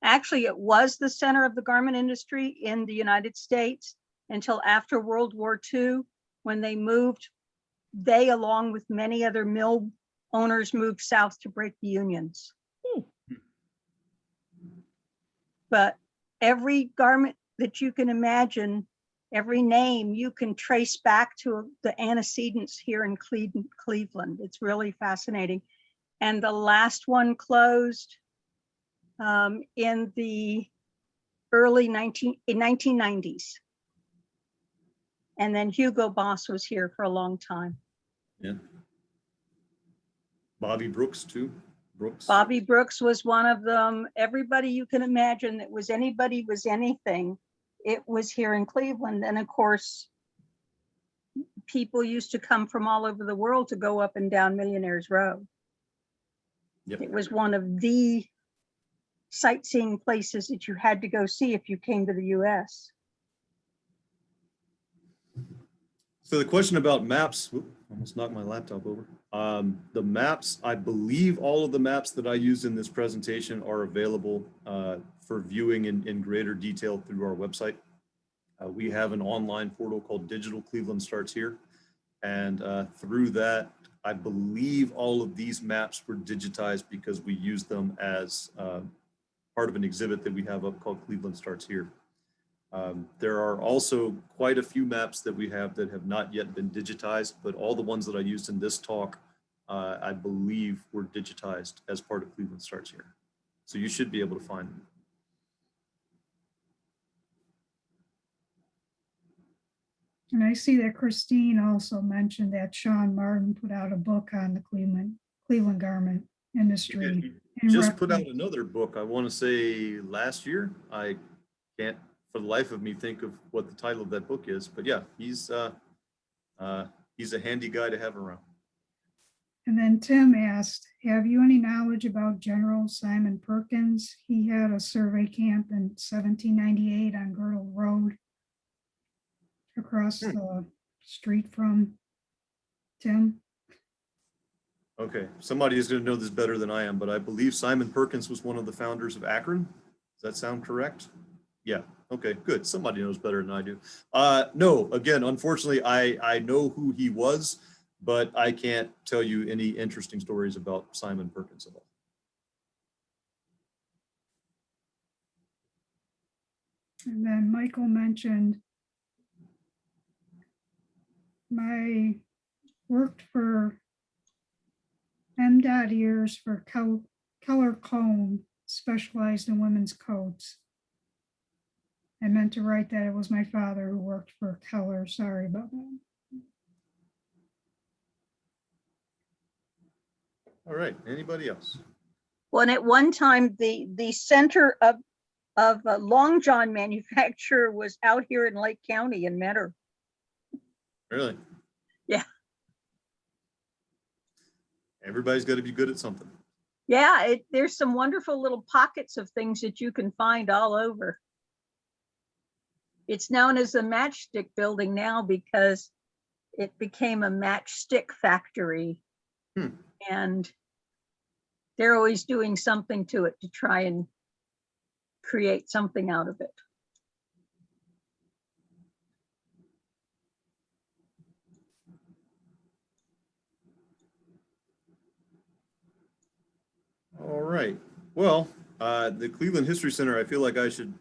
Actually, it was the center of the garment industry in the United States until after World War II, when they, along with many other mill owners, moved south to break the unions. But every garment that you can imagine, every name you can trace back to the antecedents here in Cleveland. It's really fascinating. And the last one closed in the early 1990s. And then Hugo Boss was here for a long time. Yeah. Bobby Brooks too. Bobby Brooks was one of them. Everybody you can imagine that was anybody was anything, it was here in Cleveland. And of course, people used to come from all over the world to go up and down Millionaires Row. Yep. It was one of the sightseeing places that you had to go see if you came to the US. So the question about maps, almost knocked my laptop over. The maps, I believe all of the maps that I used in this presentation are available for viewing in greater detail through our website. We have an online portal called Digital Cleveland Starts Here. And through that, I believe all of these maps were digitized because we use them as part of an exhibit that we have up called Cleveland Starts Here. There are also quite a few maps that we have that have not yet been digitized, but all the ones that I used in this talk, I believe were digitized as part of Cleveland Starts Here. So you should be able to find them. And I see that Christine also mentioned that Sean Martin put out a book on the Cleveland garment industry. He just put out another book, I want to say last year. I can't for the life of me think of what the title of that book is, but yeah, he's a handy guy to have around. And then Tim asked, have you any knowledge about General Simon Perkins? He had a survey camp in 1798 on Girdle Road across the street from Tim. Okay, somebody is going to know this better than I am, but I believe Simon Perkins was one of the founders of Akron. Does that sound correct? Yeah, okay, good. Somebody knows better than I do. No, again, unfortunately, I know who he was, but I can't tell you any interesting stories about Simon Perkins at all. And then Michael mentioned worked for M. Ears for Keller Cone, specialized in women's coats. I meant to write that it was my father who worked for Keller. Sorry about that. All right, anybody else? Well, and at one time, the center of a long john manufacturer was out here in Lake County in Mentor. Really? Yeah. Everybody's got to be good at something. Yeah, there's some wonderful little pockets of things that you can find all over. It's known as the Matchstick Building now because it became a matchstick factory. And they're always doing something to it to try and create something out of it. All right. Well, the Cleveland History Center, I feel like I should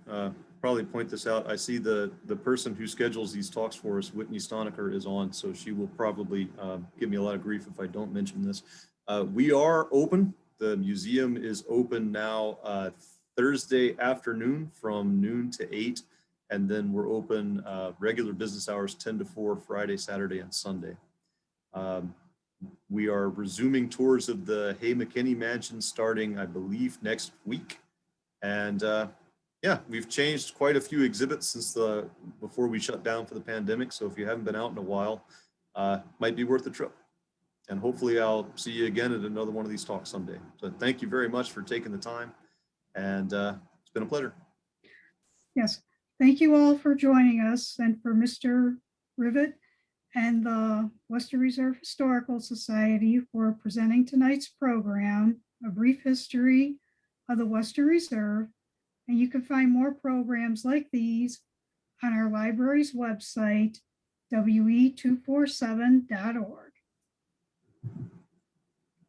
probably point this out. I see the person who schedules these talks for us, Whitney Stonecker, is on, so she will probably give me a lot of grief if I don't mention this. We are open The museum is open now Thursday afternoon from noon to 8. And then we're open regular business hours 10 to 4, Friday, Saturday, and Sunday. We are resuming tours of the Hay McKinney Mansion starting, I believe, next week. And yeah, we've changed quite a few exhibits since before we shut down for the pandemic. So if you haven't been out in a while, might be worth the trip. And hopefully I'll see you again at another one of these talks someday. So thank you very much for taking the time. And it's been a pleasure. Yes, thank you all for joining us and for Mr. Rivet and the Western Reserve Historical Society for presenting tonight's program, A Brief History of the Western Reserve. And you can find more programs like these on our library's website, we247.org.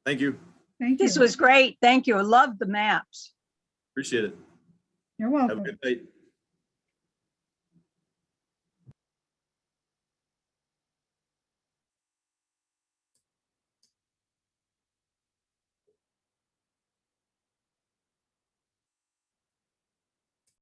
Thank you. Thank you. This was great. Thank you. I love the maps. Appreciate it. You're Have a welcome. good night.